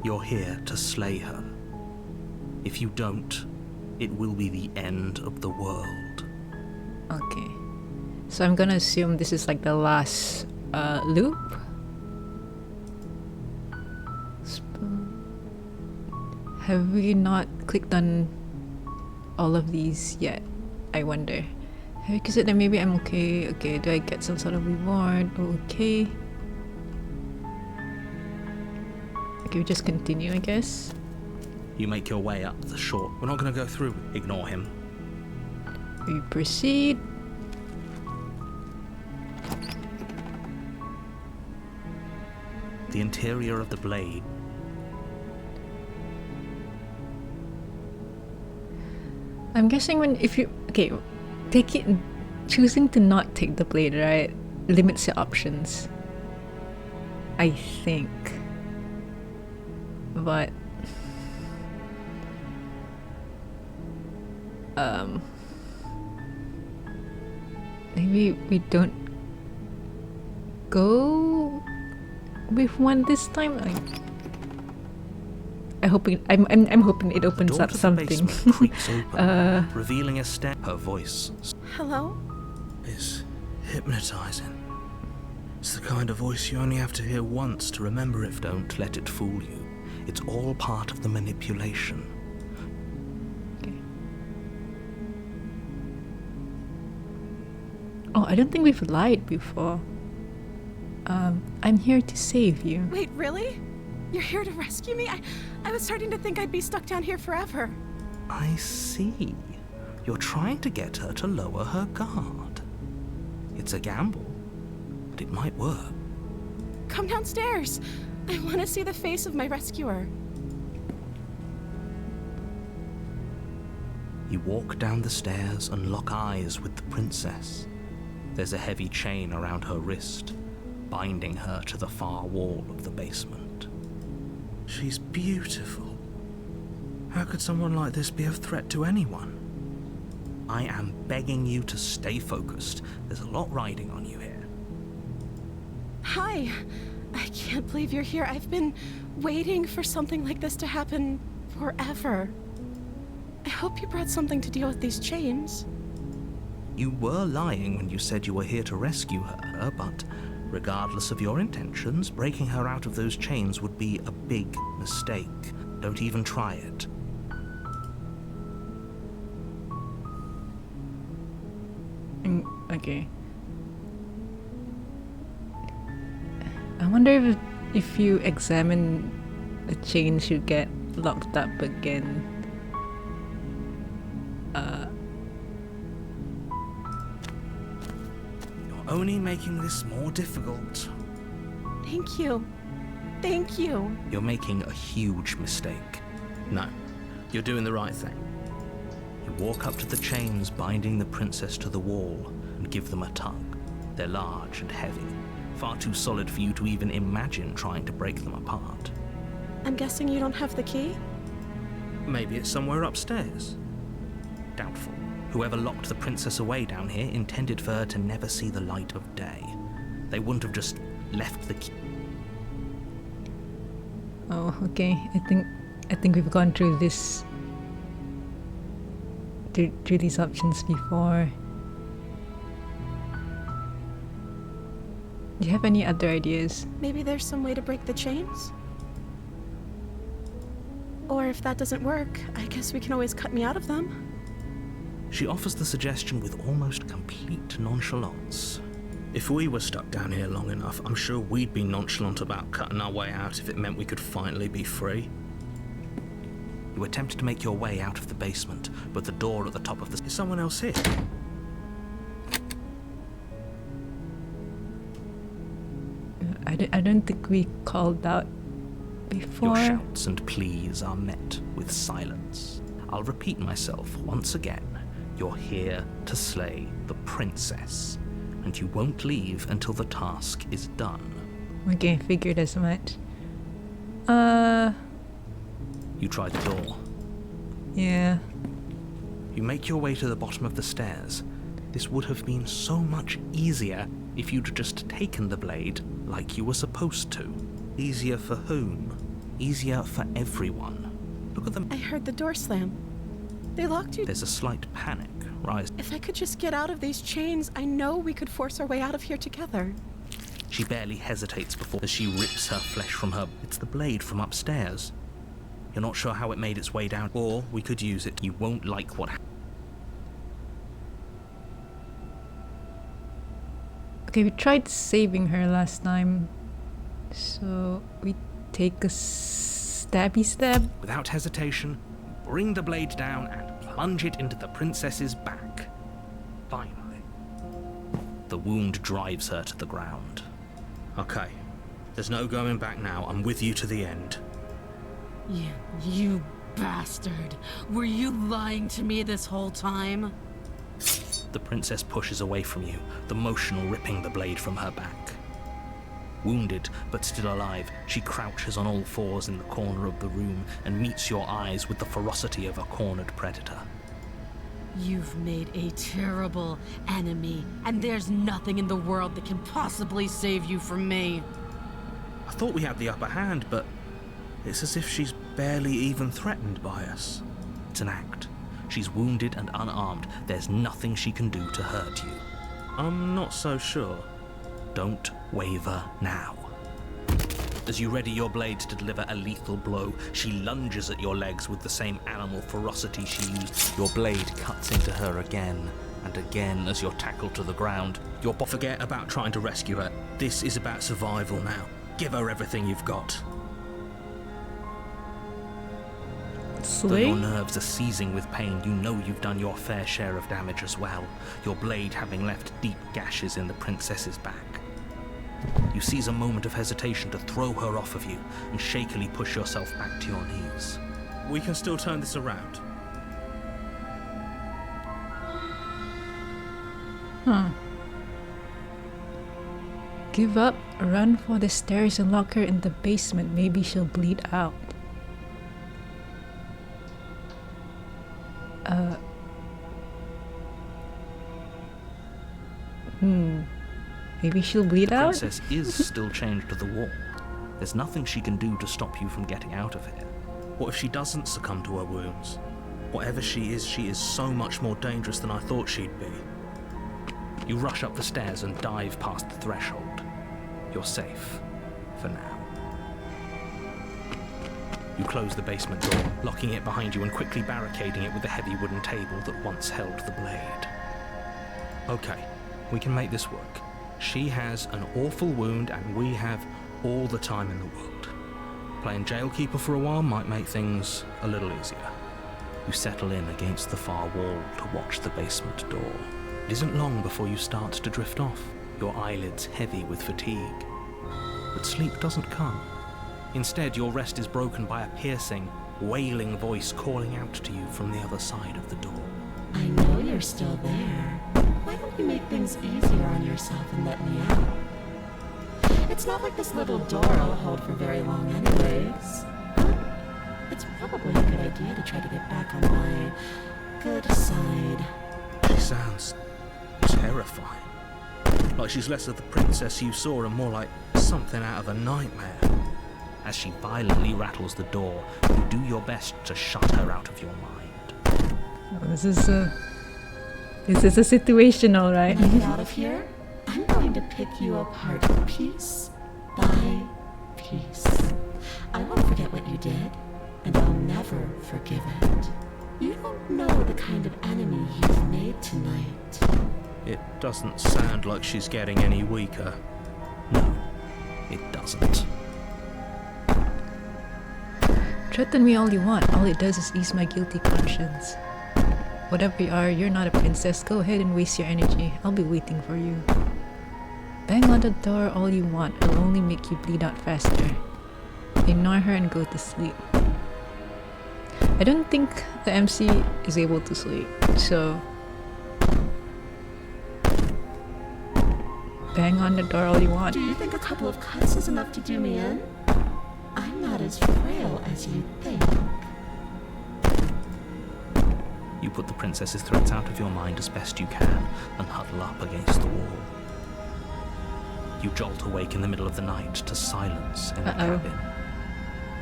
You're here to slay her. If you don't, it will be the end of the world. Okay. So I'm gonna assume this is like the last loop. Have we not clicked on all of these yet? I wonder. Because then maybe I'm okay. Okay, do I get some sort of reward? Okay. Okay, we just continue, I guess. You make your way up the shore. We're not going to go through. Ignore him. We proceed. The interior of the blade. I'm guessing choosing to not take the blade, right, limits your options. I think. But maybe we don't go with one this time. I'm hoping it opens up something. Creaks open, revealing a step. Her voice. Hello? Is hypnotizing. It's the kind of voice you only have to hear once to remember it. Don't let it fool you. It's all part of the manipulation. Okay. Oh, I don't think we've lied before. I'm here to save you. Wait, really? You're here to rescue me? I was starting to think I'd be stuck down here forever. I see. You're trying to get her to lower her guard. It's a gamble, but it might work. Come downstairs. I want to see the face of my rescuer. You walk down the stairs and lock eyes with the princess. There's a heavy chain around her wrist, binding her to the far wall of the basement. She's beautiful. How could someone like this be a threat to anyone? I am begging you to stay focused. There's a lot riding on you here. Hi. I can't believe you're here. I've been waiting for something like this to happen forever. I hope you brought something to deal with these chains. You were lying when you said you were here to rescue her, but regardless of your intentions, breaking her out of those chains would be a big mistake. Don't even try it. Okay. I wonder if you examine the chains, you get locked up again. You're only making this more difficult. Thank you. Thank you. You're making a huge mistake. No, you're doing the right thing. You walk up to the chains binding the princess to the wall and give them a tug. They're large and heavy, far too solid for you to even imagine trying to break them apart. I'm guessing you don't have the key? Maybe it's somewhere upstairs. Doubtful. Whoever locked the princess away down here intended for her to never see the light of day. They wouldn't have just left the key. Oh, okay. I think we've gone through this through these options before. Do you have any other ideas? Maybe there's some way to break the chains? Or if that doesn't work, I guess we can always cut me out of them. She offers the suggestion with almost complete nonchalance. If we were stuck down here long enough, I'm sure we'd be nonchalant about cutting our way out if it meant we could finally be free. You attempt to make your way out of the basement, but the door at the top of the... Is someone else here? I don't think we called out before. Your shouts and pleas are met with silence. I'll repeat myself once again. You're here to slay the princess, and you won't leave until the task is done. Okay, figured as much. You try the door. Yeah. You make your way to the bottom of the stairs. This would have been so much easier if you'd just taken the blade like you were supposed to. Easier for whom? Easier for everyone. Look at them. I heard the door slam. They locked you. There's a slight panic rise. If I could just get out of these chains, I know we could force our way out of here together. She barely hesitates before as she rips her flesh from her. It's the blade from upstairs. You're not sure how it made its way down, or we could use it. You won't like what happens. Okay, we tried saving her last time. So we take a stabby stab. Without hesitation, bring the blade down and plunge it into the princess's back. Finally. The wound drives her to the ground. Okay, there's no going back now. I'm with you to the end. You bastard. Were you lying to me this whole time? The princess pushes away from you, the motion ripping the blade from her back. Wounded, but still alive, she crouches on all fours in the corner of the room and meets your eyes with the ferocity of a cornered predator. You've made a terrible enemy, and there's nothing in the world that can possibly save you from me. I thought we had the upper hand, but it's as if she's barely even threatened by us. It's an act. She's wounded and unarmed. There's nothing she can do to hurt you. I'm not so sure. Don't waver now. As you ready your blade to deliver a lethal blow, she lunges at your legs with the same animal ferocity she used. Your blade cuts into her again and again as you're tackled to the ground. Forget about trying to rescue her. This is about survival now. Give her everything you've got. Though Slay? your nerves are seizing with pain, you know you've done your fair share of damage as well, your blade having left deep gashes in the princess's back. You seize a moment of hesitation to throw her off of you and shakily push yourself back to your knees. We can still turn this around. Give up, run for the stairs and lock her in the basement. Maybe she'll bleed out. Maybe she'll bleed The out? princess is still chained to the wall. There's nothing she can do to stop you from getting out of here. What if she doesn't succumb to her wounds? Whatever she is so much more dangerous than I thought she'd be. You rush up the stairs and dive past the threshold. You're safe. For now. You close the basement door, locking it behind you and quickly barricading it with the heavy wooden table that once held the blade. Okay, we can make this work. She has an awful wound and we have all the time in the world. Playing jailkeeper for a while might make things a little easier. You settle in against the far wall to watch the basement door. It isn't long before you start to drift off, your eyelids heavy with fatigue. But sleep doesn't come. Instead, your rest is broken by a piercing, wailing voice calling out to you from the other side of the door. I know you're still there. Why don't you make things easier on yourself and let me out? It's not like this little door I'll hold for very long anyways. It's probably a good idea to try to get back on my good side. She sounds terrifying. Like she's less of the princess you saw and more like something out of a nightmare. As she violently rattles the door, you do your best to shut her out of your mind. Oh, this is a situation, alright. When I get out of here, I'm going to pick you apart piece by piece. I won't forget what you did, and I'll never forgive it. You don't know the kind of enemy you've made tonight. It doesn't sound like she's getting any weaker. No, it doesn't. Threaten me all you want. All it does is ease my guilty conscience. Whatever you are, you're not a princess. Go ahead and waste your energy. I'll be waiting for you. Bang on the door all you want. It'll only make you bleed out faster. Ignore her and go to sleep. I don't think the MC is able to sleep, so bang on the door all you want. Do you think a couple of cuts is enough to do me in? I'm not as frail as you think. You put the princess's threats out of your mind as best you can and huddle up against the wall. You jolt awake in the middle of the night to silence in the cabin.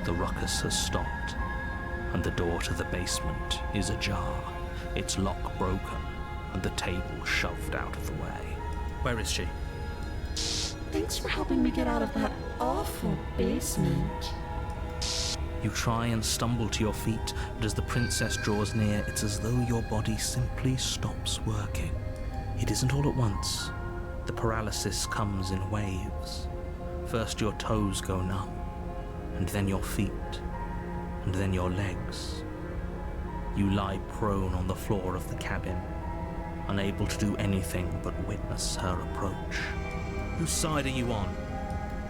The ruckus has stopped, and the door to the basement is ajar, its lock broken, and the table shoved out of the way. Where is she? Thanks for helping me get out of that awful basement. You try and stumble to your feet, but as the princess draws near, it's as though your body simply stops working. It isn't all at once. The paralysis comes in waves. First your toes go numb, and then your feet, and then your legs. You lie prone on the floor of the cabin, unable to do anything but witness her approach. Whose side are you on?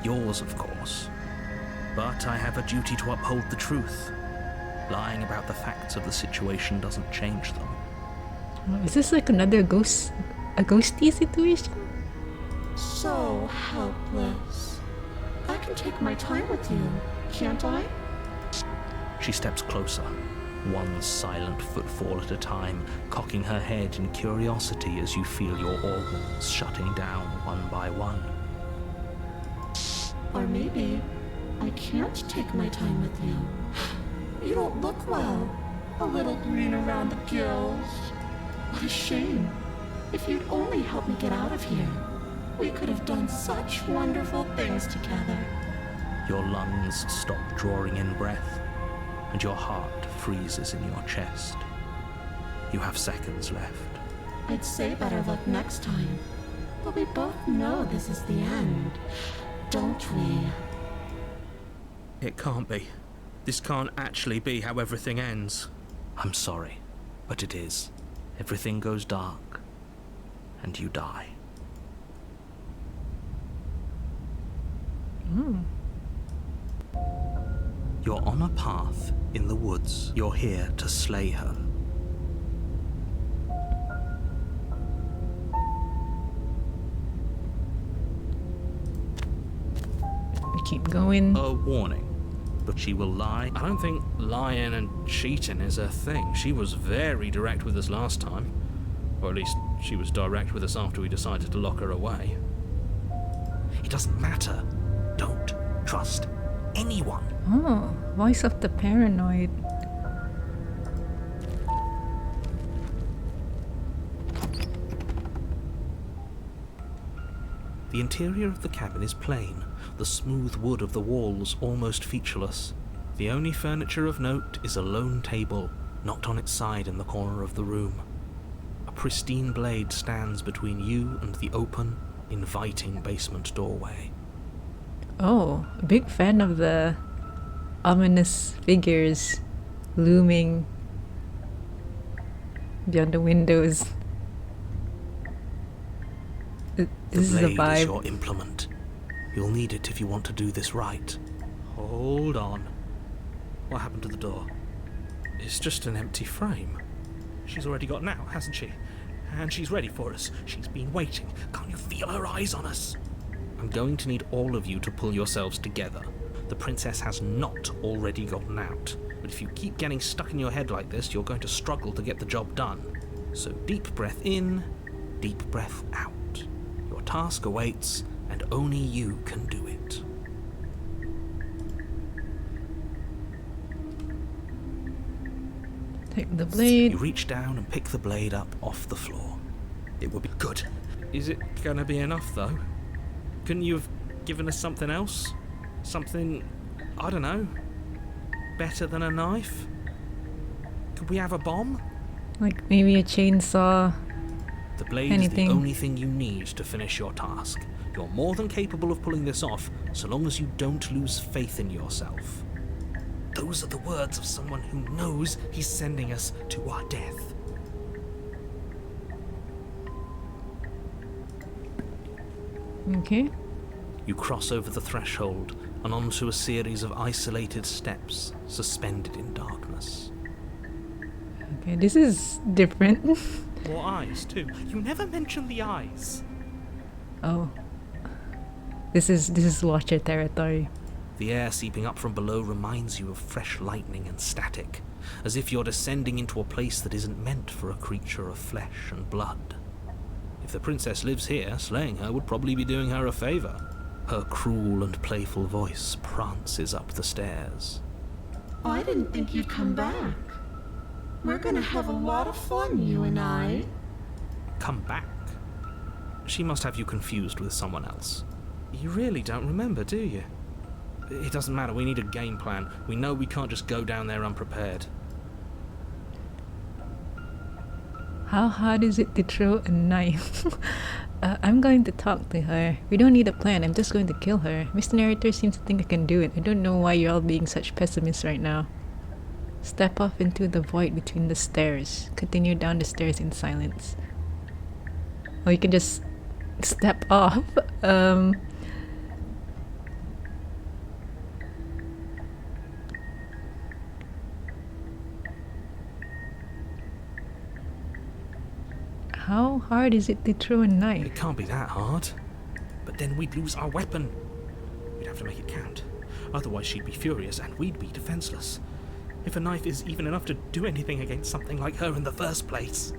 Yours, of course. But I have a duty to uphold the truth. Lying about the facts of the situation doesn't change them. Is this like another ghosty situation? So helpless. I can take my time with you, can't I? She steps closer, one silent footfall at a time, cocking her head in curiosity as you feel your organs shutting down one by one. Or maybe I can't take my time with you. You don't look well. A little green around the gills. What a shame. If you'd only help me get out of here, we could have done such wonderful things together. Your lungs stop drawing in breath, and your heart freezes in your chest. You have seconds left. I'd say better luck next time. But we both know this is the end, don't we? It can't be. This can't actually be how everything ends. I'm sorry, but it is. Everything goes dark, and you die. You're on a path in the woods. You're here to slay her. We keep going. A warning, but she will lie. I don't think lying and cheating is her thing. She was very direct with us last time. Or at least she was direct with us after we decided to lock her away. It doesn't matter. Don't trust anyone. Oh, voice of the paranoid. The interior of the cabin is plain, the smooth wood of the walls almost featureless. The only furniture of note is a lone table, knocked on its side in the corner of the room. A pristine blade stands between you and the open, inviting basement doorway. Oh, a big fan of the ominous figures looming beyond the windows. This is a The blade is vibe. your implement. You'll need it if you want to do this right. Hold on. What happened to the door? It's just an empty frame. She's already got out, hasn't she? And she's ready for us. She's been waiting. Can't you feel her eyes on us? I'm going to need all of you to pull yourselves together. The princess has not already gotten out. But if you keep getting stuck in your head like this, you're going to struggle to get the job done. So deep breath in, deep breath out. Your task awaits, and only you can do it. Take the blade. You reach down and pick the blade up off the floor. It will be good. Is it gonna be enough, though? Couldn't you have given us something else? Something, I don't know, better than a knife? Could we have a bomb? Like maybe a chainsaw. The blade Anything. is the only thing you need to finish your task. You're more than capable of pulling this off, so long as you don't lose faith in yourself. Those are the words of someone who knows he's sending us to our death. Okay. You cross over the threshold and onto a series of isolated steps suspended in darkness. Okay, this is different. More eyes, too. You never mention the eyes. Oh. This is Watcher territory. The air seeping up from below reminds you of fresh lightning and static, as if you're descending into a place that isn't meant for a creature of flesh and blood. If the princess lives here, slaying her would probably be doing her a favor. Her cruel and playful voice prances up the stairs. I didn't think you'd come back. We're gonna have a lot of fun, you and I. Come back? She must have you confused with someone else. You really don't remember, do you? It doesn't matter, we need a game plan. We know we can't just go down there unprepared. How hard is it to throw a knife? I'm going to talk to her. We don't need a plan, I'm just going to kill her. Mr. Narrator seems to think I can do it. I don't know why you're all being such pessimists right now. Step off into the void between the stairs. Continue down the stairs in silence. Oh, you can just step off. How hard is it to throw a knife? It can't be that hard. But then we'd lose our weapon. We'd have to make it count. Otherwise she'd be furious and we'd be defenseless. If a knife is even enough to do anything against something like her in the first place,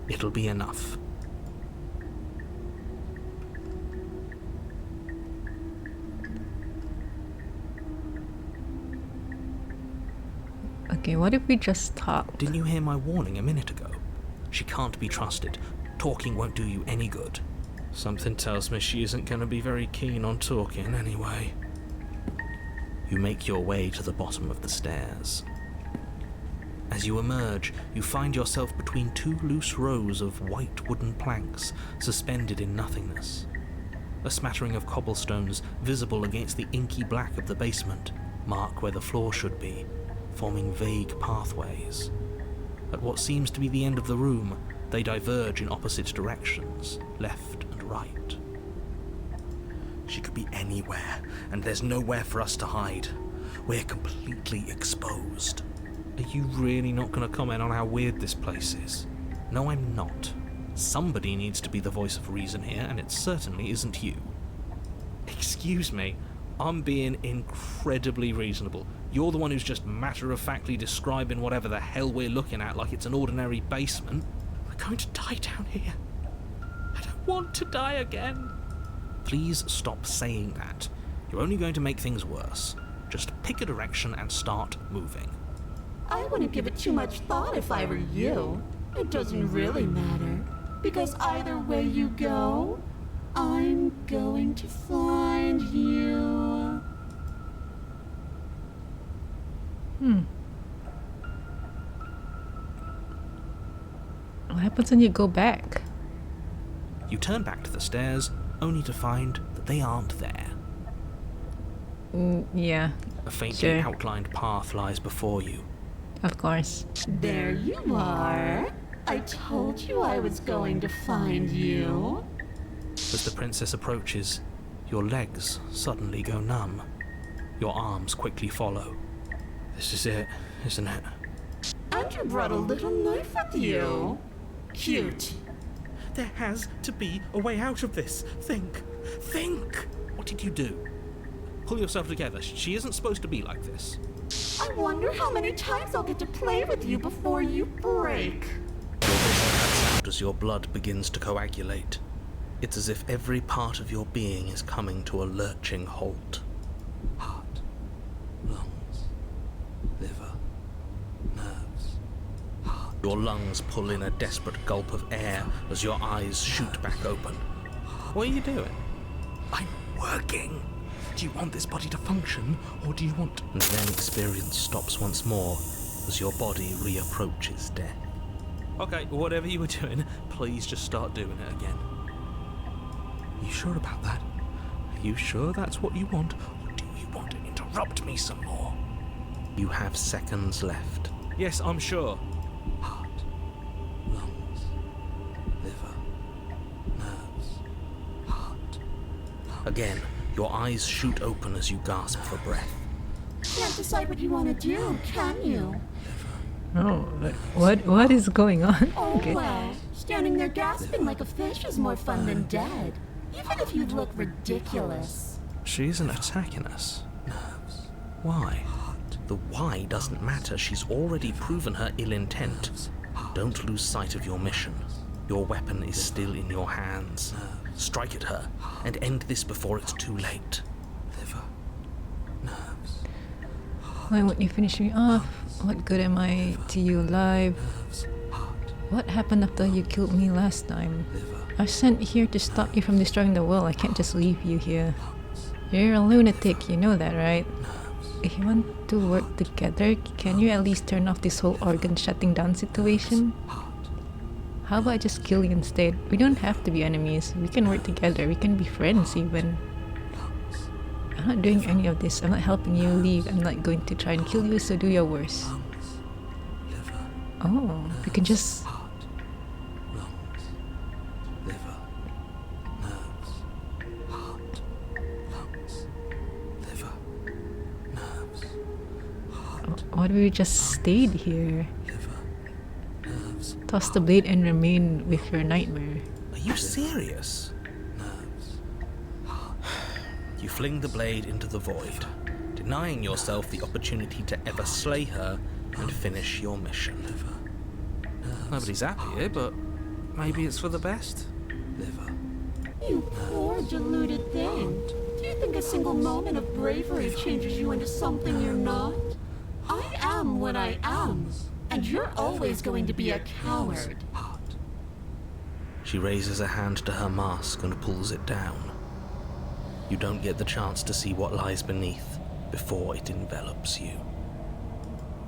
it'll be enough. Okay, what if we just talk? Didn't you hear my warning a minute ago? She can't be trusted. Talking won't do you any good. Something tells me she isn't going to be very keen on talking anyway. You make your way to the bottom of the stairs. As you emerge, you find yourself between two loose rows of white wooden planks suspended in nothingness. A smattering of cobblestones visible against the inky black of the basement mark where the floor should be, forming vague pathways. At what seems to be the end of the room, they diverge in opposite directions, left and right. She could be anywhere, and there's nowhere for us to hide. We're completely exposed. Are you really not going to comment on how weird this place is? No, I'm not. Somebody needs to be the voice of reason here, and it certainly isn't you. Excuse me, I'm being incredibly reasonable. You're the one who's just matter-of-factly describing whatever the hell we're looking at like it's an ordinary basement. We're going to die down here. I don't want to die again. Please stop saying that. You're only going to make things worse. Just pick a direction and start moving. I wouldn't give it too much thought if I were you. It doesn't really matter. Because either way you go, I'm going to find you. What happens when you go back? You turn back to the stairs, only to find that they aren't there. Yeah, A faintly sure. outlined path lies before you. Of course. There you are. I told you I was going to find you. As the princess approaches, your legs suddenly go numb. Your arms quickly follow. This is it, isn't it? And you brought a little knife with you. Cute. There has to be a way out of this. Think! What did you do? Pull yourself together. She isn't supposed to be like this. I wonder how many times I'll get to play with you before you break. Your vision cuts out as your blood begins to coagulate. It's as if every part of your being is coming to a lurching halt. Heart, lungs, liver, nerves, heart. Your lungs pull in a desperate gulp of air as your eyes shoot back open. What are you doing? I'm working. Do you want this body to function, or do you want... And then experience stops once more as your body reapproaches death. Okay, whatever you were doing, please just start doing it again. You sure about that? Are you sure that's what you want, or do you want to interrupt me some more? You have seconds left. Yes, I'm sure. Heart, lungs, liver, nerves, heart. Again, your eyes shoot open as you gasp for breath. Can't decide what you want to do, can you? Oh, what is going on? Oh Okay. well, standing there gasping like a fish is more fun than dead. Even if you look ridiculous. She isn't attacking us. Nerves. Why? The why doesn't matter. She's already proven her ill intent. Don't lose sight of your mission. Your weapon is still in your hands. Strike at her and end this before it's too late. Liver. Nerves. Why won't you finish me off? What good am I to you alive? What happened after you killed me last time? I was sent here to stop you from destroying the world. I can't just leave you here. You're a lunatic, you know that, right? If you want to work together, can you at least turn off this whole organ shutting down situation? How about I just kill you instead? We don't have to be enemies. We can work together. We can be friends even. I'm not doing any of this. I'm not helping you leave. I'm not going to try and kill you, so do your worst. Oh, we can just... What if we just stayed here? Toss the blade and remain with your nightmare. Are you serious? You fling the blade into the void, denying yourself the opportunity to ever slay her and finish your mission. Nobody's happy here, but maybe it's for the best. You poor deluded thing. Do you think a single moment of bravery changes you into something you're not? I am what I am, and you're always going to be a coward. She raises a hand to her mask and pulls it down. You don't get the chance to see what lies beneath before it envelops you.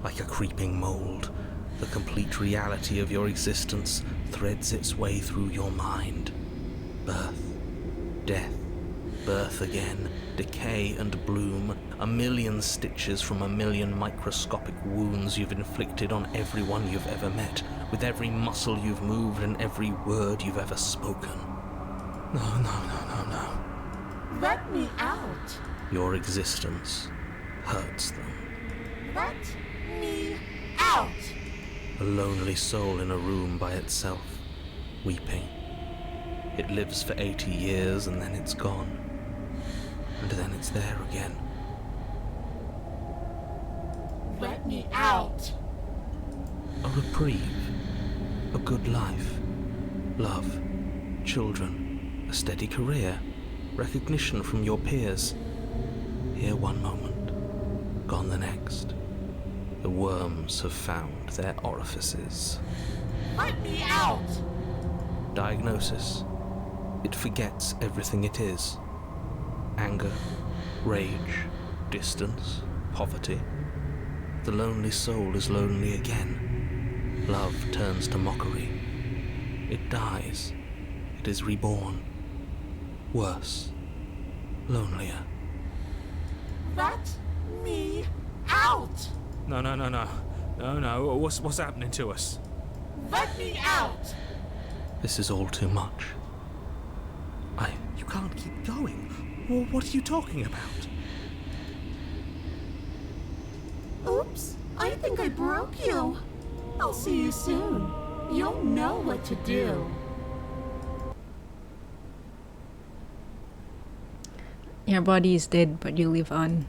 Like a creeping mold, the complete reality of your existence threads its way through your mind. Birth, death, birth again, decay and bloom, a million stitches from a million microscopic wounds you've inflicted on everyone you've ever met, with every muscle you've moved and every word you've ever spoken. No. Let me out. Your existence hurts them. Let me out. A lonely soul in a room by itself, weeping. It lives for 80 years and then it's gone. And then it's there again. Let me out. A reprieve. A good life. Love. Children. A steady career. Recognition from your peers. Here one moment. Gone the next. The worms have found their orifices. Let me out. Diagnosis. It forgets everything it is. Anger, rage, distance, poverty. The lonely soul is lonely again. Love turns to mockery. It dies. It is reborn. Worse. Lonelier. Let me out. No. What's happening to us? Let me out. This is all too much. You can't keep going. Well, what are you talking about? Oops, I think I broke you. I'll see you soon. You'll know what to do. Your body is dead, but you live on.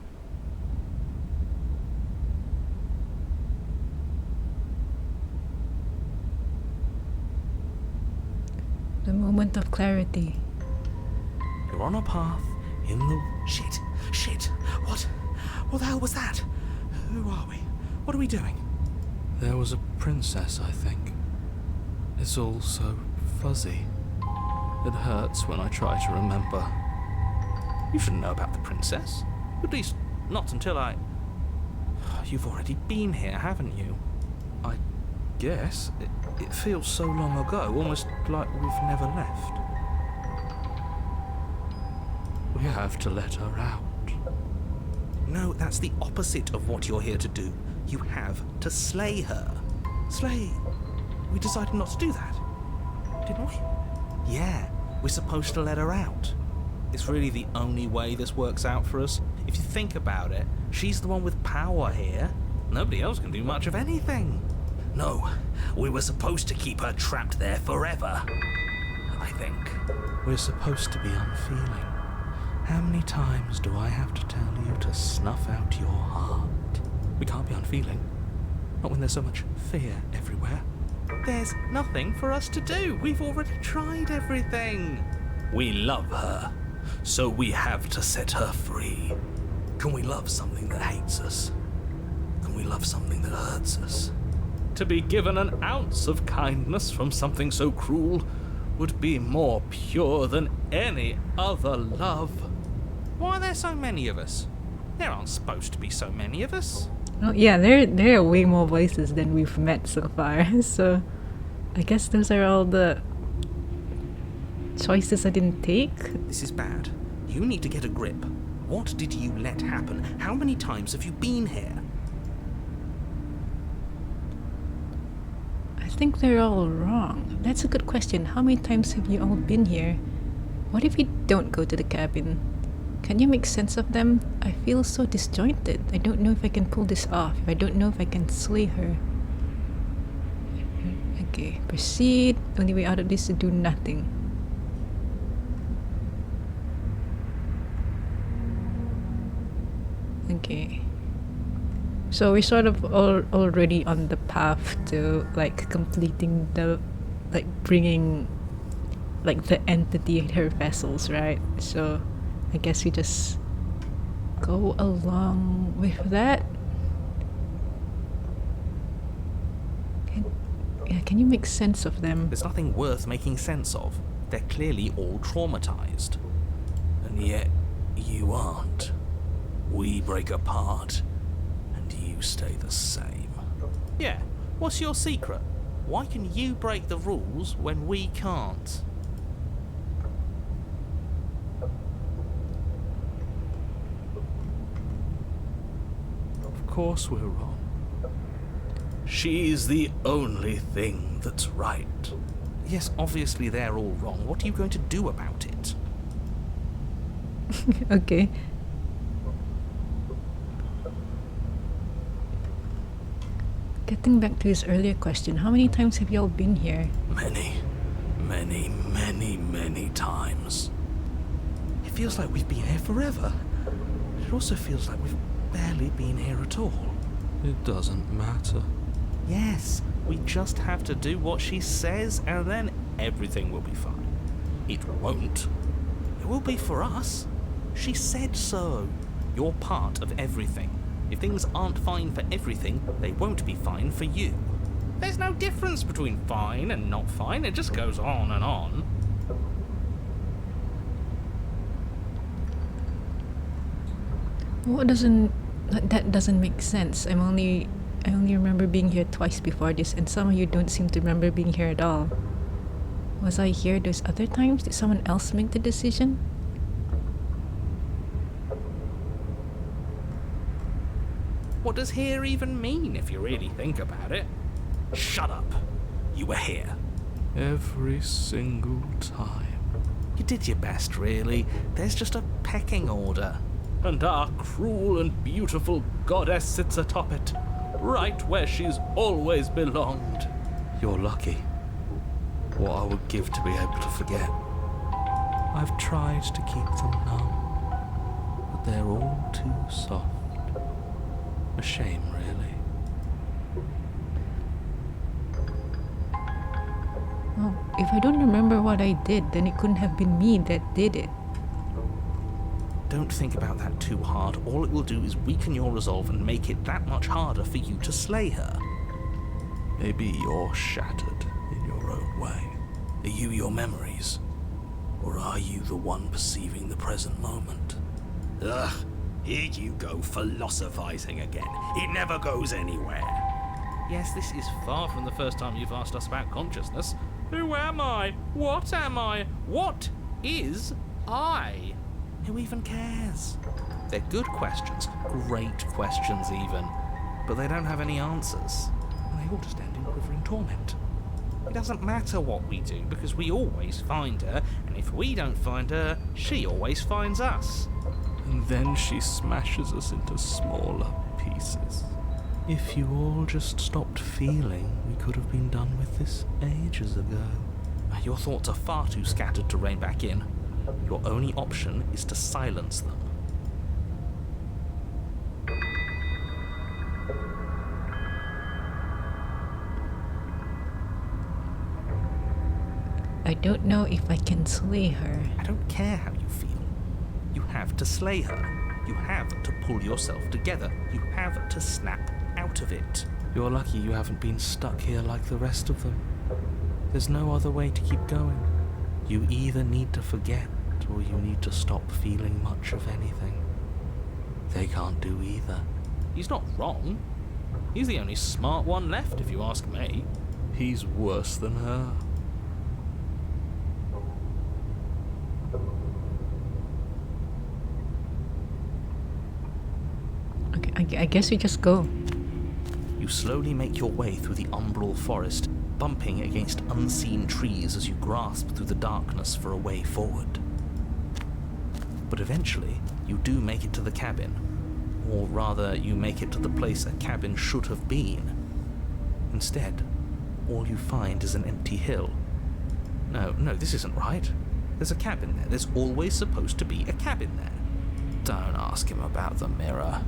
The moment of clarity. You're on a path in the... Shit! What the hell was that? Who are we? What are we doing? There was a princess, I think. It's all so fuzzy. It hurts when I try to remember. You shouldn't know about the princess. At least, not until I... You've already been here, haven't you? I guess. It feels so long ago, almost like we've never left. We have to let her out. No, that's the opposite of what you're here to do. You have to slay her. Slay? We decided not to do that, didn't we? Yeah, we're supposed to let her out. It's really the only way this works out for us. If you think about it, she's the one with power here. Nobody else can do much of anything. No, we were supposed to keep her trapped there forever. I think. We're supposed to be unfeeling. How many times do I have to tell you to snuff out your heart? We can't be unfeeling. Not when there's so much fear everywhere. There's nothing for us to do. We've already tried everything. We love her, so we have to set her free. Can we love something that hates us? when we love something that hurts us. To be given an ounce of kindness from something so cruel would be more pure than any other love. Why are there so many of us? There aren't supposed to be so many of us. Oh yeah, there are way more voices than we've met so far. So I guess those are all the choices I didn't take. This is bad. You need to get a grip. What did you let happen? How many times have you been here? I think they're all wrong. That's a good question. How many times have you all been here? What if we don't go to the cabin? Can you make sense of them? I feel so disjointed. I don't know if I can pull this off. I don't know if I can slay her. Okay, proceed. Only way out of this is to do nothing. Okay. So we're sort of already on the path to like completing the, like bringing like the entity in her vessels, right? So I guess we just go along with that. Can you make sense of them? There's nothing worth making sense of. They're clearly all traumatized. And yet, you aren't. We break apart, and you stay the same. Yeah, what's your secret? Why can you break the rules when we can't? Of course we're wrong. She's the only thing that's right. Yes, obviously they're all wrong. What are you going to do about it? Okay. Getting back to his earlier question, how many times have y'all been here? Many times. It feels like we've been here forever. It also feels like we've barely been here at all. It doesn't matter. Yes, we just have to do what she says and then everything will be fine. It won't. It will be for us. She said so. You're part of everything. If things aren't fine for everything, they won't be fine for you. There's no difference between fine and not fine. It just goes on and on. That doesn't make sense. I only remember being here twice before this, and some of you don't seem to remember being here at all. Was I here those other times? Did someone else make the decision? What does here even mean if you really think about it? Shut up. You were here. Every single time. You did your best, really. There's just a pecking order. And our cruel and beautiful goddess sits atop it, right where she's always belonged. You're lucky. What I would give to be able to forget. I've tried to keep them numb, but they're all too soft. A shame, really. Oh, if I don't remember what I did, then it couldn't have been me that did it. Don't think about that too hard. All it will do is weaken your resolve and make it that much harder for you to slay her. Maybe you're shattered in your own way. Are you your memories? Or are you the one perceiving the present moment? Ugh, here you go philosophizing again. It never goes anywhere. Yes, this is far from the first time you've asked us about consciousness. Who am I? What am I? What is I? Who even cares? They're good questions, great questions even, but they don't have any answers. And they all just end in quivering torment. It doesn't matter what we do, because we always find her, and if we don't find her, she always finds us. And then she smashes us into smaller pieces. If you all just stopped feeling, we could have been done with this ages ago. Your thoughts are far too scattered to rein back in. Your only option is to silence them. I don't know if I can slay her. I don't care how you feel. You have to slay her. You have to pull yourself together. You have to snap out out of it. You're lucky you haven't been stuck here like the rest of them. There's no other way to keep going. You either need to forget, or you need to stop feeling much of anything. They can't do either. He's not wrong. He's the only smart one left, if you ask me. He's worse than her. Okay, I guess we just go. You slowly make your way through the umbral forest, bumping against unseen trees as you grasp through the darkness for a way forward. But eventually, you do make it to the cabin. Or rather, you make it to the place a cabin should have been. Instead, all you find is an empty hill. No, this isn't right. There's a cabin there. There's always supposed to be a cabin there. Don't ask him about the mirror.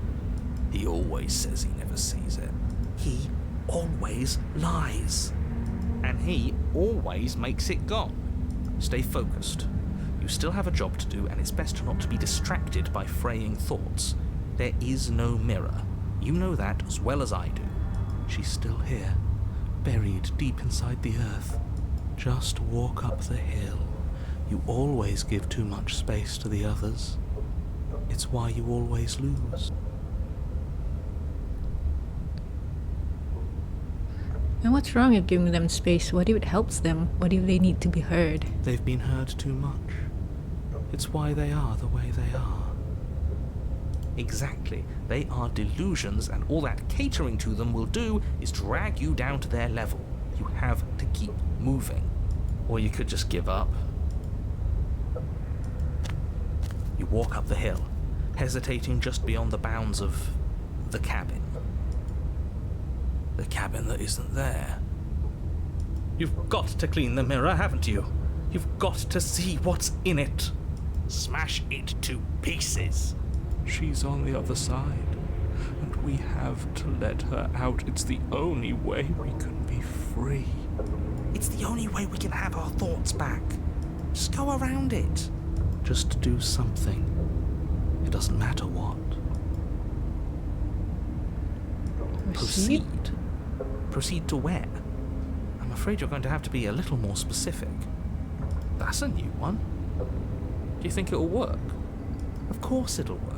He always says he never sees it. He always lies. And he always makes it gone. Stay focused. You still have a job to do, and it's best not to be distracted by fraying thoughts. There is no mirror. You know that as well as I do. She's still here, buried deep inside the earth. Just walk up the hill. You always give too much space to the others. It's why you always lose. And what's wrong with giving them space? What if it helps them? What if they need to be heard? They've been heard too much. It's why they are the way they are. Exactly. They are delusions, and all that catering to them will do is drag you down to their level. You have to keep moving. Or you could just give up. You walk up the hill, hesitating just beyond the bounds of the cabin. The cabin that isn't there. You've got to clean the mirror, haven't you? You've got to see what's in it. Smash it to pieces. She's on the other side, and we have to let her out. It's the only way we can be free. It's the only way we can have our thoughts back. Just go around it. Just do something. It doesn't matter what. Proceed. Proceed to where? I'm afraid you're going to have to be a little more specific. That's a new one. Do you think it'll work? Of course it'll work.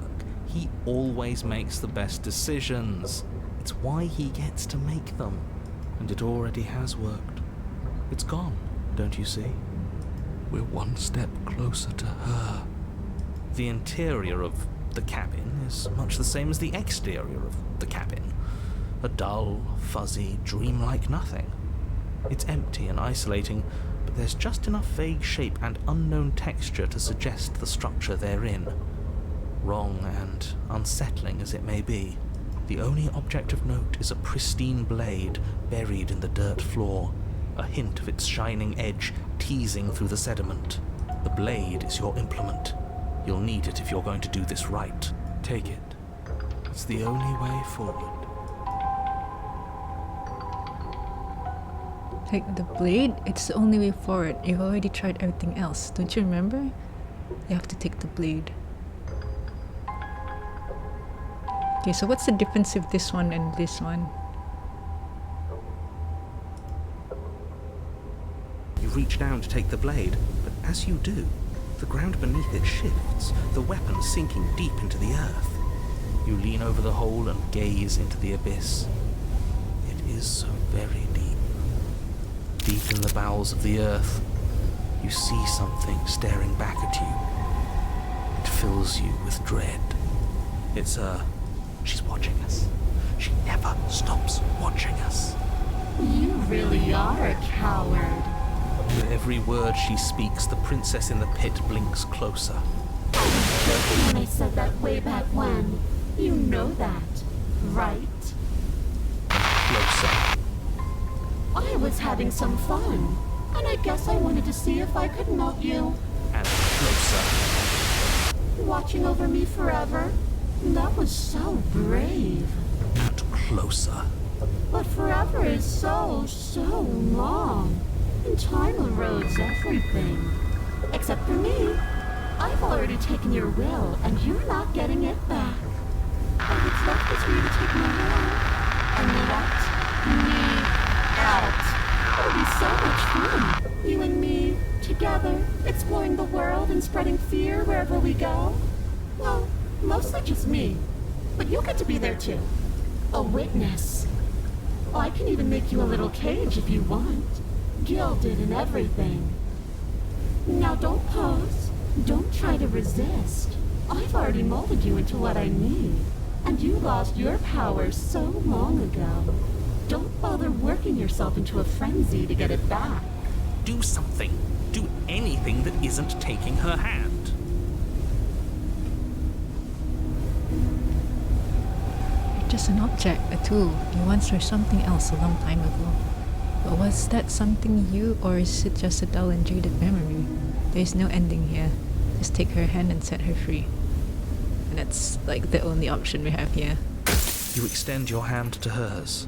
He always makes the best decisions. It's why he gets to make them. And it already has worked. It's gone, don't you see? We're one step closer to her. The interior of the cabin is much the same as the exterior of the cabin. A dull, fuzzy, dreamlike nothing. It's empty and isolating, but there's just enough vague shape and unknown texture to suggest the structure they're in. Wrong and unsettling as it may be, the only object of note is a pristine blade buried in the dirt floor, a hint of its shining edge teasing through the sediment. The blade is your implement. You'll need it if you're going to do this right. Take it. It's the only way forward. Take the blade? It's the only way forward. You've already tried everything else. Don't you remember? You have to take the blade. Okay, so what's the difference of this one and this one? You reach down to take the blade, but as you do, the ground beneath it shifts, the weapon sinking deep into the earth. You lean over the hole and gaze into the abyss. It is so very deep. Deep in the bowels of the earth, you see something staring back at you. It fills you with dread. It's her. She's watching us. She never stops watching us. You really are a coward. With every word she speaks, the princess in the pit blinks closer. I was joking when I said that way back when. You know that, right? Closer. I was having some fun, and I guess I wanted to see if I could melt you. And closer. Watching over me forever? That was so brave. And closer. But forever is so long. And time erodes everything. Except for me. I've already taken your will, and you're not getting it back. All that's left is for you to take my hand. And let me out. It'll be so much fun. You and me, together, exploring the world and spreading fear wherever we go. Well, mostly just me. But you'll get to be there too. A witness. I can even make you a little cage if you want. Gilded and everything. Now don't pose. Don't try to resist. I've already molded you into what I need. And you lost your power so long ago. Don't bother working yourself into a frenzy to get it back. Do something. Do anything that isn't taking her hand. You're just an object, a tool. You once were something else a long time ago. But was that something you, or is it just a dull and jaded memory? There's no ending here. Just take her hand and set her free. And that's like the only option we have here. You extend your hand to hers.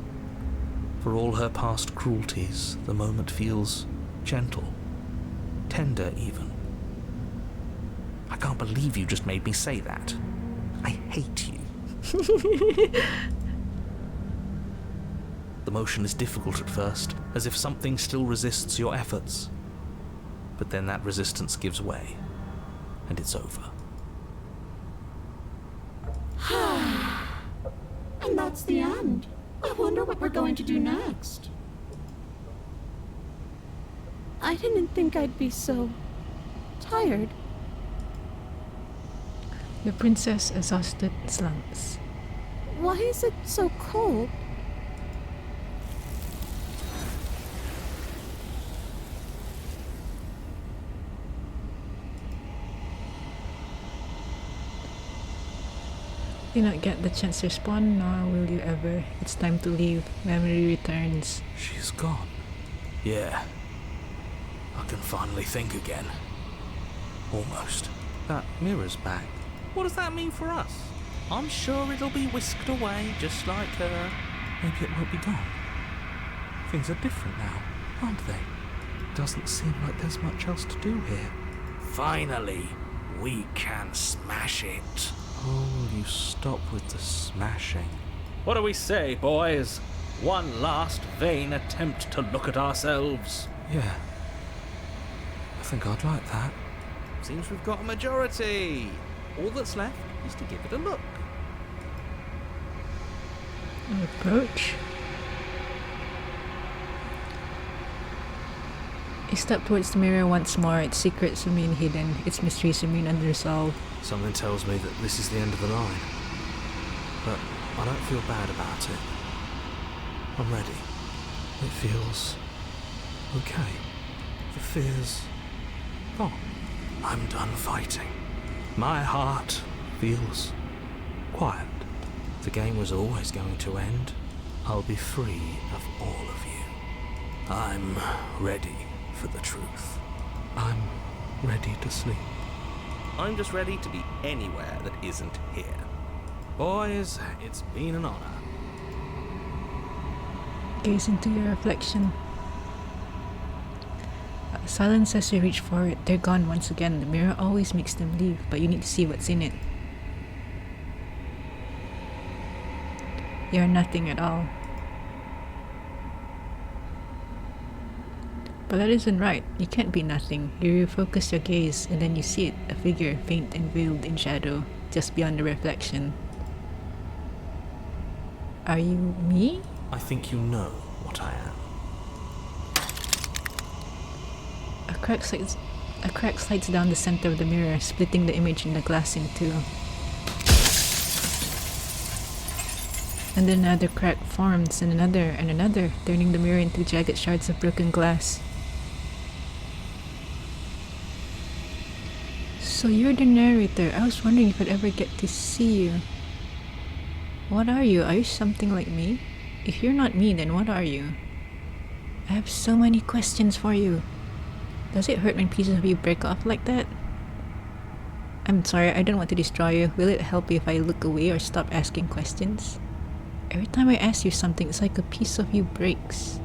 For all her past cruelties, the moment feels gentle, tender even. I can't believe you just made me say that. I hate you. The motion is difficult at first, as if something still resists your efforts. But then that resistance gives way, and it's over. And that's the end. I wonder what we're going to do next. I didn't think I'd be so tired. The princess, exhausted, slumps. Why is it so cold? You not get the chance to respond, nor will you ever. It's time to leave. Memory returns. She's gone. Yeah. I can finally think again. Almost. That mirror's back. What does that mean for us? I'm sure it'll be whisked away, just like her. Maybe it won't be gone. Things are different now, aren't they? Doesn't seem like there's much else to do here. Finally, we can smash it. Oh, will you stop with the smashing? What do we say, boys? One last vain attempt to look at ourselves. Yeah. I think I'd like that. Seems we've got a majority. All that's left is to give it a look. Approach. You step towards the mirror once more. Its secrets remain hidden. Its mysteries remain unresolved. Something tells me that this is the end of the line. But I don't feel bad about it. I'm ready. It feels okay. The fear's gone. I'm done fighting. My heart feels quiet. The game was always going to end. I'll be free of all of you. I'm ready for the truth. I'm ready to sleep. I'm just ready to be anywhere that isn't here. Boys, it's been an honor. Gaze into your reflection. Silence as you reach for it. They're gone once again. The mirror always makes them leave, but you need to see what's in it. You're nothing at all. But that isn't right. You can't be nothing. You refocus your gaze and then you see it, a figure faint and veiled in shadow, just beyond the reflection. Are you me? I think you know what I am. A crack slides down the center of the mirror, splitting the image in the glass in two. And then another crack forms, and another, turning the mirror into jagged shards of broken glass. So you're the narrator. I was wondering if I'd ever get to see you. What are you? Are you something like me? If you're not me, then what are you? I have so many questions for you. Does it hurt when pieces of you break off like that? I'm sorry, I don't want to destroy you. Will it help you if I look away or stop asking questions? Every time I ask you something, it's like a piece of you breaks.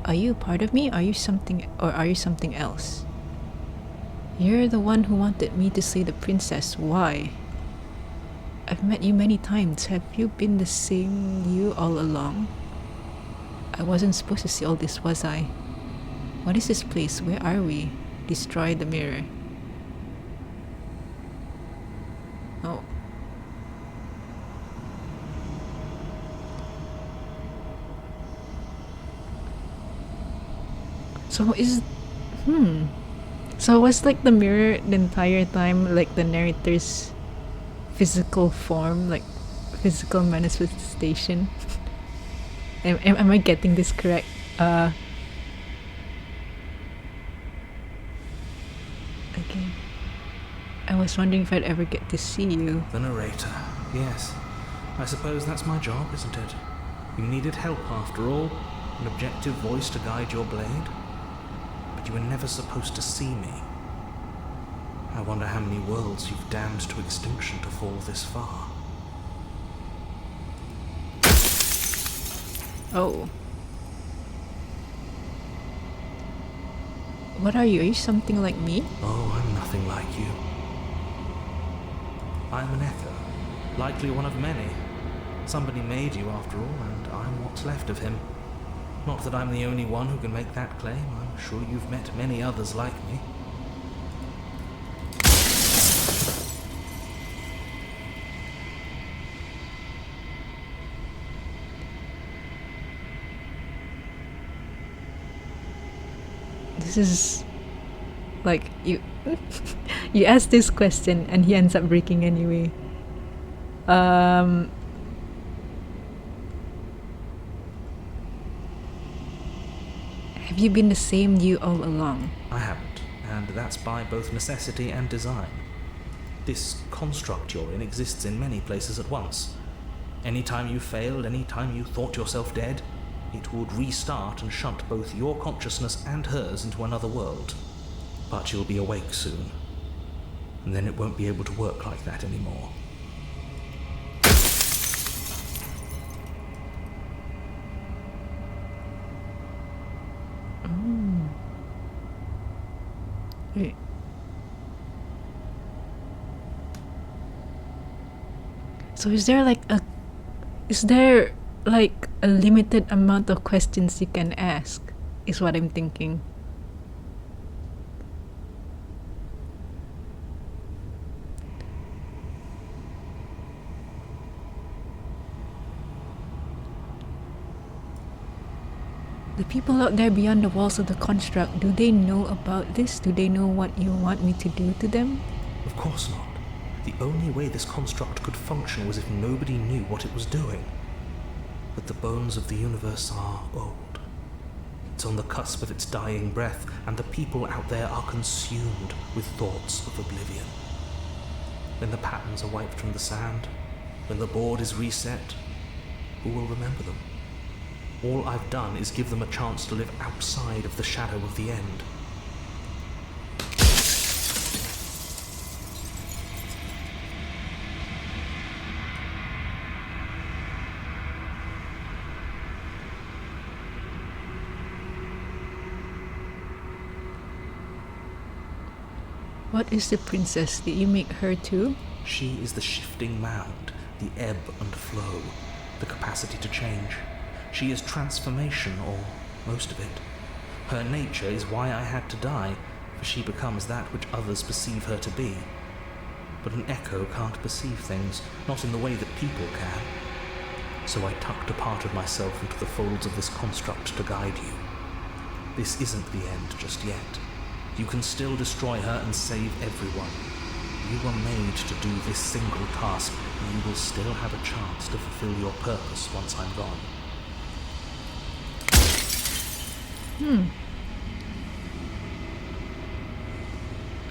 Are you a part of me? Are you something else? You're the one who wanted me to slay the princess. Why? I've met you many times. Have you been the same you all along? I wasn't supposed to see all this, was I? What is this place? Where are we? Destroy the mirror. Oh. So So was like the mirror the entire time like the narrator's physical form, like physical manifestation? Am I getting this correct? Okay. I was wondering if I'd ever get to see you. The narrator. Yes. I suppose that's my job, isn't it? You needed help after all. An objective voice to guide your blade. But you were never supposed to see me. I wonder how many worlds you've damned to extinction to fall this far. Oh. What are you? Are you something like me? Oh, I'm nothing like you. I'm an echo, likely one of many. Somebody made you after all, and I'm what's left of him. Not that I'm the only one who can make that claim. I'm sure you've met many others like me. This is like you you ask this question and he ends up breaking anyway. Have you been the same you all along? I haven't, and that's by both necessity and design. This construct you're in exists in many places at once. Anytime you failed, anytime you thought yourself dead, it would restart and shunt both your consciousness and hers into another world. But you'll be awake soon, and then it won't be able to work like that anymore. Wait. So is there like a limited amount of questions you can ask, is what I'm thinking. The people out there beyond the walls of the construct, do they know about this? Do they know what you want me to do to them? Of course not. The only way this construct could function was if nobody knew what it was doing. But the bones of the universe are old. It's on the cusp of its dying breath, and the people out there are consumed with thoughts of oblivion. When the patterns are wiped from the sand, when the board is reset, who will remember them? All I've done is give them a chance to live outside of the shadow of the end. What is the princess? Did you make her too? She is the shifting mound, the ebb and flow, the capacity to change. She is transformation, or most of it. Her nature is why I had to die, for she becomes that which others perceive her to be. But an echo can't perceive things, not in the way that people can. So I tucked a part of myself into the folds of this construct to guide you. This isn't the end just yet. You can still destroy her and save everyone. You were made to do this single task, and you will still have a chance to fulfill your purpose once I'm gone.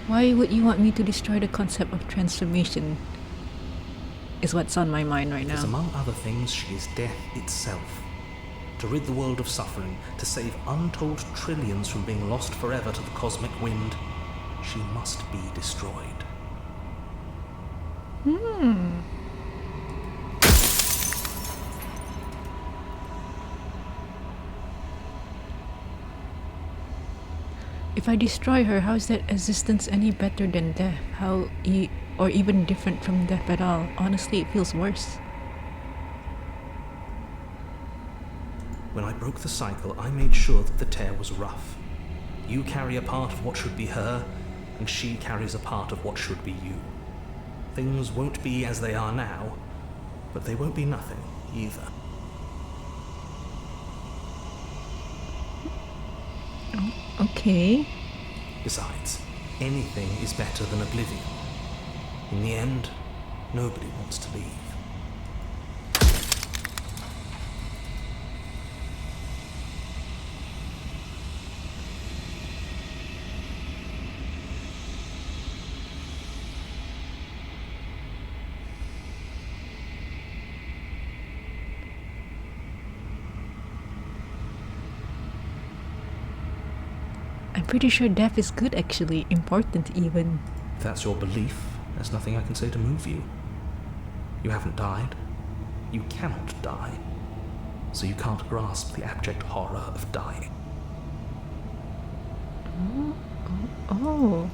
Why would you want me to destroy the concept of transformation? Is what's on my mind right Because now. among other things, she is death itself. To rid the world of suffering, to save untold trillions from being lost forever to the cosmic wind, she must be destroyed. If I destroy her, how is that existence any better than death? Or even different from death at all? Honestly, it feels worse. When I broke the cycle, I made sure that the tear was rough. You carry a part of what should be her, and she carries a part of what should be you. Things won't be as they are now, but they won't be nothing either. Okay. Besides, anything is better than oblivion. In the end, nobody wants to leave. I'm pretty sure death is good actually, important even. If that's your belief, there's nothing I can say to move you. You haven't died. You cannot die. So you can't grasp the abject horror of dying. Oh.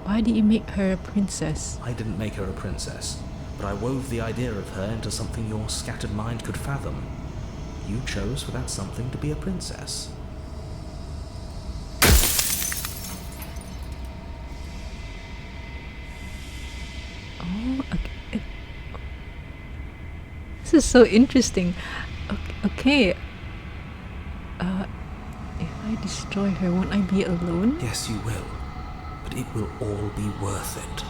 Why did you make her a princess? I didn't make her a princess, but I wove the idea of her into something your scattered mind could fathom. You chose for that something to be a princess. Oh, okay. This is so interesting. Okay. If I destroy her, won't I be alone? Yes, you will, but it will all be worth it.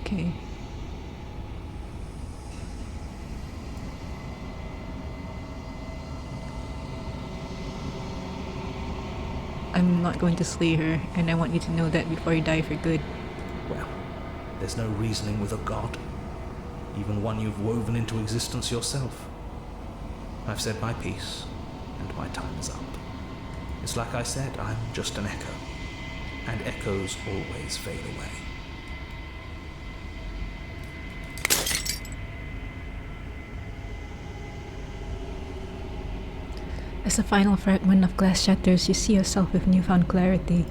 Okay. I'm not going to slay her, and I want you to know that before you die for good. Well, there's no reasoning with a god, even one you've woven into existence yourself. I've said my piece, and my time is up. It's like I said, I'm just an echo, and echoes always fade away. As the final fragment of glass shatters, you see yourself with newfound clarity.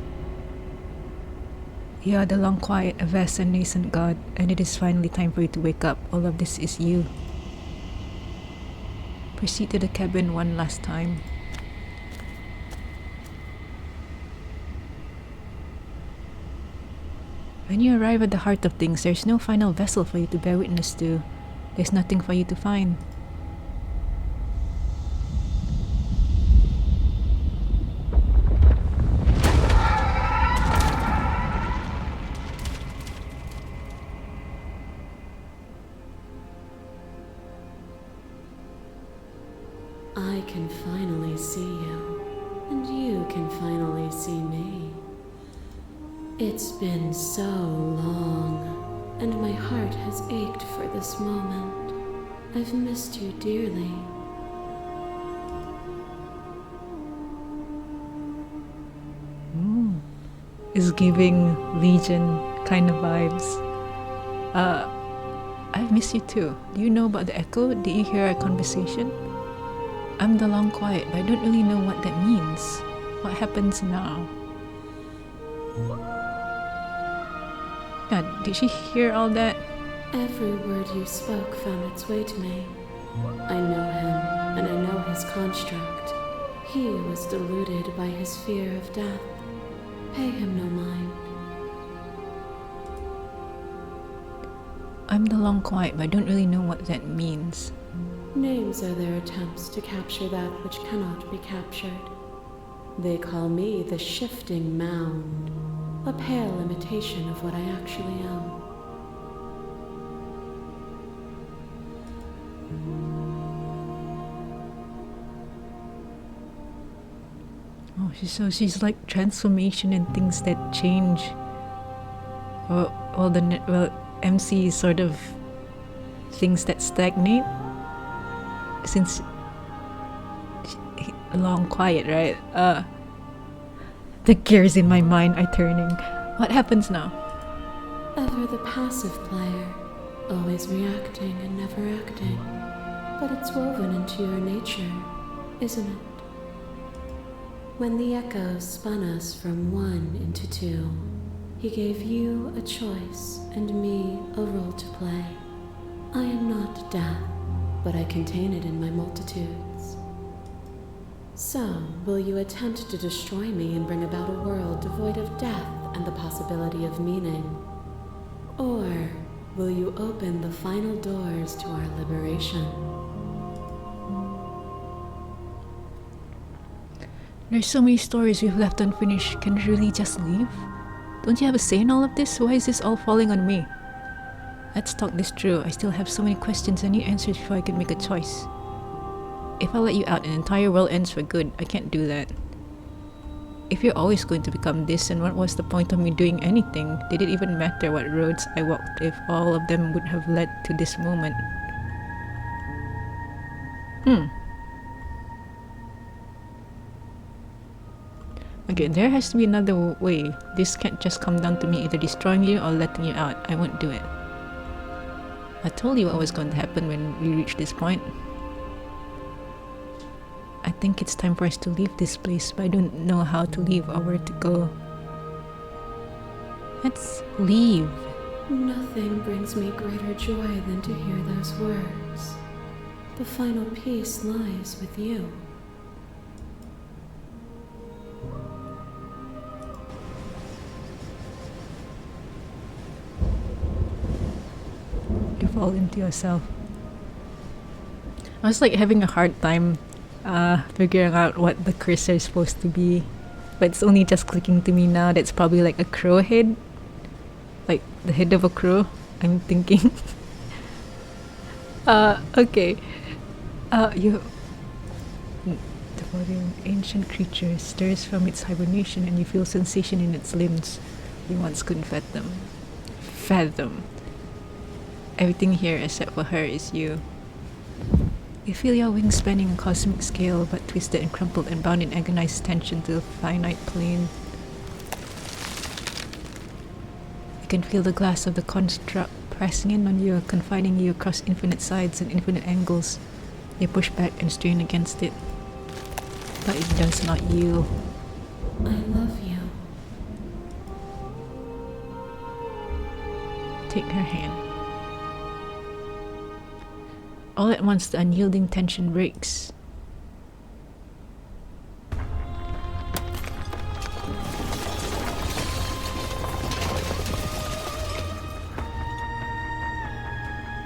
You are the long quiet, a vast and nascent god, and it is finally time for you to wake up. All of this is you. Proceed to the cabin one last time. When you arrive at the heart of things, there's no final vessel for you to bear witness to. There's nothing for you to find. I can finally see you, and you can finally see me. It's been so long, and my heart has ached for this moment. I've missed you dearly. Is giving Legion kind of vibes. I miss you too. Do you know about the echo? Did you hear our conversation? I'm the long quiet, but I don't really know what that means. What happens now? God, did she hear all that? Every word you spoke found its way to me. I know him, and I know his construct. He was deluded by his fear of death. Pay him no mind. I'm the long quiet, but I don't really know what that means. Names are their attempts to capture that which cannot be captured. They call me the Shifting Mound, a pale imitation of what I actually am. so she's like transformation and things that change. Well, MC is sort of things that stagnate since long quiet, right? The gears in my mind are turning. What happens now? Ever the passive player, always reacting and never acting. But it's woven into your nature, isn't it? When the echoes spun us from one into two, he gave you a choice and me a role to play. I am not death, but I contain it in my multitudes. So, will you attempt to destroy me and bring about a world devoid of death and the possibility of meaning? Or will you open the final doors to our liberation? There's so many stories we've left unfinished. Can you really just leave? Don't you have a say in all of this? Why is this all falling on me? Let's talk this through. I still have so many questions I need answers before I can make a choice. If I let you out, an entire world ends for good. I can't do that. If you're always going to become this, then what was the point of me doing anything? Did it even matter what roads I walked if all of them would have led to this moment? Okay, there has to be another way. This can't just come down to me either destroying you or letting you out. I won't do it. I told you what was going to happen when we reach this point. I think it's time for us to leave this place, but I don't know how to leave or where to go. Let's leave. Nothing brings me greater joy than to hear those words. The final peace lies with you. You fall into yourself. I was like having a hard time figuring out what the cursor is supposed to be, but it's only just clicking to me now. That's probably like a crow head, like the head of a crow, I'm thinking. Okay. The body of an ancient creature stirs from its hibernation and you feel sensation in its limbs you once couldn't fathom. Everything here except for her is you. You feel your wings spanning a cosmic scale, but twisted and crumpled and bound in agonized tension to the finite plane. You can feel the glass of the construct pressing in on you, confining you across infinite sides and infinite angles. You push back and strain against it, but it does not yield. I love you. Take her hand. All at once, the unyielding tension breaks.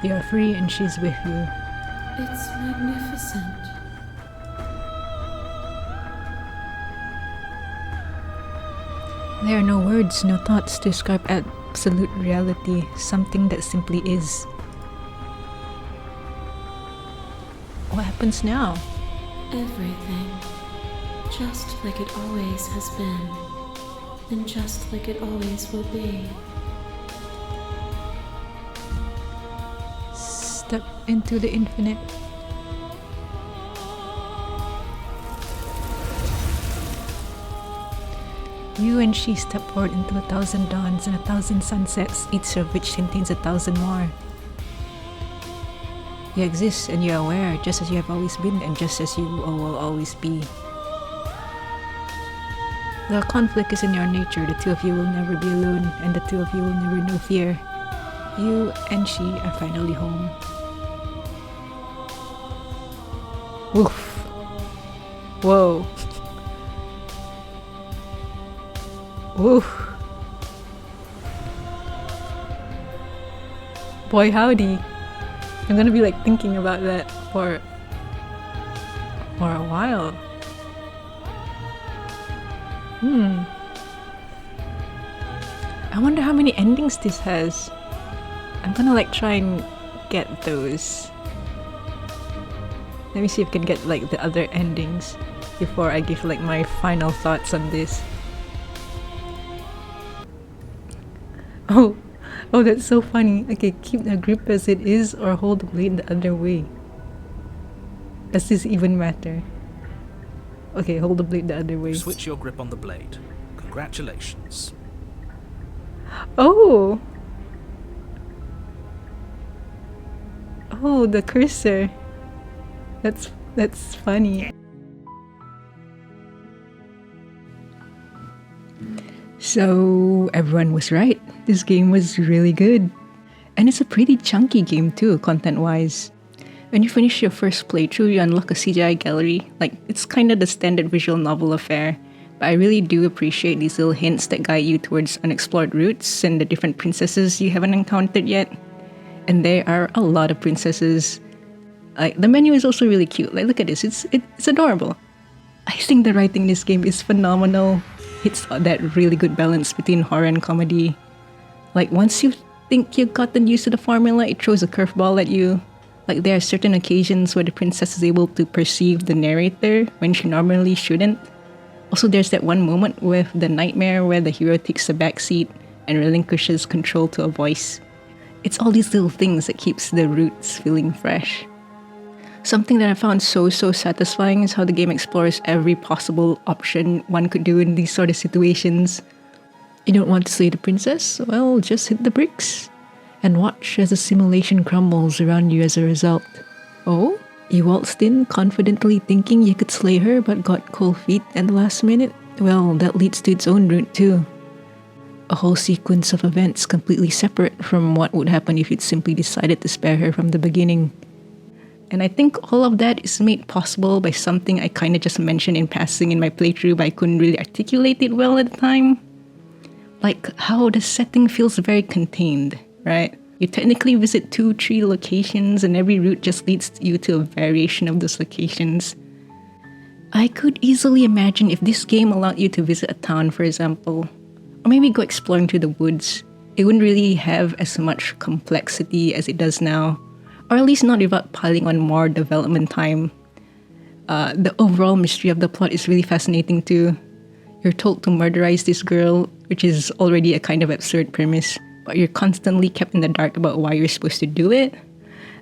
You are free and she's with you. It's magnificent. There are no words, no thoughts to describe absolute reality, something that simply is. What happens now? Everything. Just like it always has been. And just like it always will be. Step into the infinite. You and she step forward into 1,000 dawns and 1,000 sunsets, each of which contains 1,000 more. You exist and you're aware, just as you have always been and just as you will always be. The conflict is in your nature. The two of you will never be alone, and the two of you will never know fear. You and she are finally home. Woof. Whoa. Woof. Boy howdy. I'm gonna be like thinking about that for a while. I wonder how many endings this has. I'm gonna like try and get those. Let me see if I can get like the other endings. before I give like my final thoughts on this. Oh, that's so funny. Okay, keep the grip as it is or hold the blade the other way. Does this even matter? Okay, hold the blade the other way. Switch your grip on the blade. Congratulations. Oh! Oh, the cursor. That's funny. So everyone was right. This game was really good. And it's a pretty chunky game too, content-wise. When you finish your first playthrough, you unlock a CGI gallery. Like, it's kind of the standard visual novel affair. But I really do appreciate these little hints that guide you towards unexplored routes and the different princesses you haven't encountered yet. And there are a lot of princesses. Like, the menu is also really cute. Like, look at this. It's adorable. I think the writing in this game is phenomenal. It's that really good balance between horror and comedy. Like, once you think you've gotten used to the formula, it throws a curveball at you. Like, there are certain occasions where the princess is able to perceive the narrator when she normally shouldn't. Also, there's that one moment with the nightmare where the hero takes a backseat and relinquishes control to a voice. It's all these little things that keeps the roots feeling fresh. Something that I found so satisfying is how the game explores every possible option one could do in these sort of situations. You don't want to slay the princess? Well, just hit the bricks. And watch as the simulation crumbles around you as a result. Oh? You waltzed in confidently thinking you could slay her but got cold feet at the last minute? Well, that leads to its own route too. A whole sequence of events completely separate from what would happen if you'd simply decided to spare her from the beginning. And I think all of that is made possible by something I kinda just mentioned in passing in my playthrough, but I couldn't really articulate it well at the time. Like how the setting feels very contained, right? You technically visit 2-3 locations and every route just leads you to a variation of those locations. I could easily imagine if this game allowed you to visit a town, for example, or maybe go exploring through the woods. It wouldn't really have as much complexity as it does now, or at least not without piling on more development time. The overall mystery of the plot is really fascinating too. You're told to murderize this girl, which is already a kind of absurd premise, but you're constantly kept in the dark about why you're supposed to do it.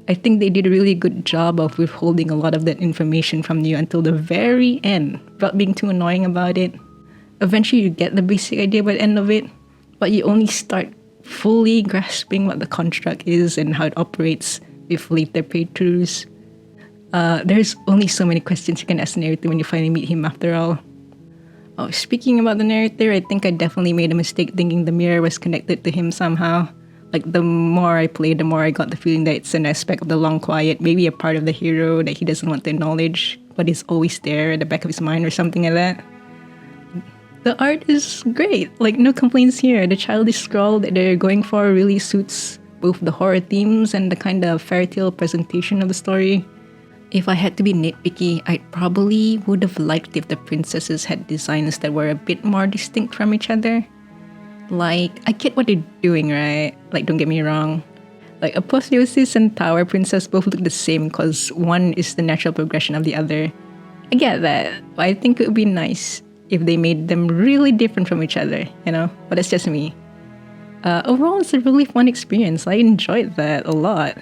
I think they did a really good job of withholding a lot of that information from you until the very end, without being too annoying about it. Eventually you get the basic idea by the end of it, but you only start fully grasping what the construct is and how it operates with later playthroughs. There's only so many questions you can ask the narrator when you finally meet him after all. Oh, speaking about the narrator, I think I definitely made a mistake thinking the mirror was connected to him somehow. Like, the more I played, the more I got the feeling that it's an aspect of the long quiet, maybe a part of the hero that he doesn't want to acknowledge, but is always there at the back of his mind or something like that. The art is great, like no complaints here. The childish scroll that they're going for really suits both the horror themes and the kind of fairy tale presentation of the story. If I had to be nitpicky, I probably would have liked if the princesses had designs that were a bit more distinct from each other. Like, I get what they're doing, right? Like, don't get me wrong. Like, Apotheosis and Tower Princess both look the same because one is the natural progression of the other. I get that, but I think it would be nice if they made them really different from each other, you know? But that's just me. Overall, it's a really fun experience. I enjoyed that a lot.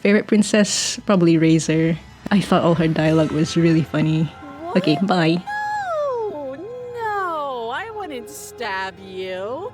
Favorite princess, probably Razor. I thought all her dialogue was really funny. What? Okay, bye. No, I wouldn't stab you.